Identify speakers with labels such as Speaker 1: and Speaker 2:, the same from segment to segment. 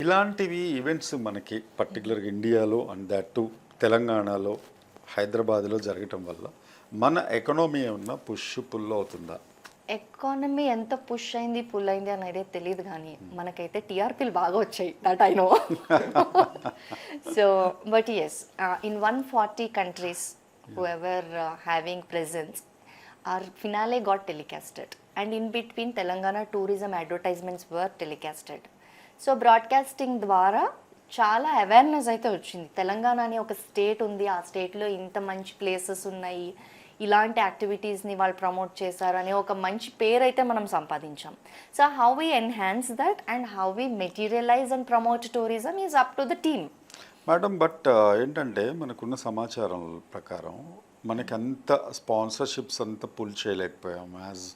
Speaker 1: ఇలాంటివి ఈవెంట్స్ మనకి పర్టికులర్గా ఇండియాలో అండ్ దట్ టు తెలంగాణలో హైదరాబాద్లో జరగటం వల్ల మన ఎకనామీ ఏమన్నా పుష్ పుల్ అవుతుందా?
Speaker 2: ఎకానమీ ఎంత పుష్ అయింది పుల్ అయింది అనేది తెలియదు కానీ మనకైతే టీఆర్పీలు బాగా వచ్చాయి, that I know. So but yes, in 140 countries whoever having presence, our finale got telecasted, and in between Telangana tourism advertisements were telecasted. So broadcasting ద్వారా చాలా అవేర్నెస్ అయితే వచ్చింది. తెలంగాణ అనే ఒక స్టేట్ ఉంది, ఆ స్టేట్లో ఇంత మంచి ప్లేసెస్ ఉన్నాయి, ఇలాంటి యాక్టివిటీస్ని వాళ్ళు ప్రమోట్ చేశారు అనే ఒక మంచి పేరు అయితే మనం సంపాదించాం. So how we enhance that and how we materialize and promote tourism is up to the team.
Speaker 1: Madam, but ఏంటంటే మనకున్న సమాచారం ప్రకారం మనకి అంత స్పాన్సర్షిప్స్ అంతా పుల్ చేయలేకపోయాం as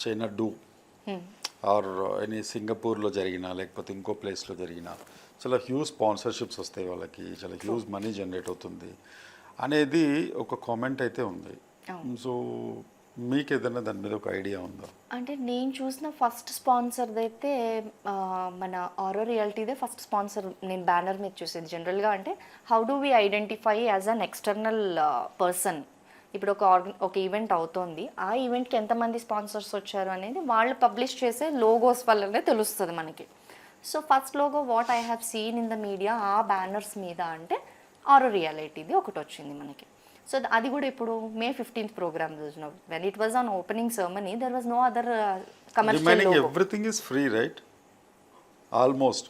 Speaker 1: China do or any సింగపూర్లో జరిగినా లేకపోతే ఇంకో ప్లేస్లో జరిగినా చాలా హ్యూజ్ స్పాన్సర్షిప్స్ వస్తాయి, వాళ్ళకి చాలా హ్యూజ్ మనీ జనరేట్ అవుతుంది అనేది ఒక కామెంట్ అయితే ఉంది. సో మీకు ఏదైనా దాని మీద ఒక ఐడియా ఉందా?
Speaker 2: అంటే నేను చూసిన ఫస్ట్ స్పాన్సర్ది అయితే మన ఆరో రియాలిటీదే ఫస్ట్ స్పాన్సర్ నేను బ్యానర్ మీద చూసేది. జనరల్గా అంటే how do we identify as an external person. ఇప్పుడు ఒక ఈవెంట్ అవుతోంది, ఆ ఈవెంట్కి ఎంతమంది స్పాన్సర్స్ వచ్చారు అనేది వాళ్ళు పబ్లిష్ చేసే లోగోస్ వల్లనే తెలుస్తుంది మనకి. So first logo what I have seen in the media ఆ బ్యానర్స్ మీద అంటే ఆరో రియాలిటీది ఒకటి వచ్చింది మనకి. సో అది కూడా ఇప్పుడు May 15th ప్రోగ్రామ్ చూసినాం. When it was on opening ceremony there was no other commercial logo.
Speaker 1: Everything is free right, almost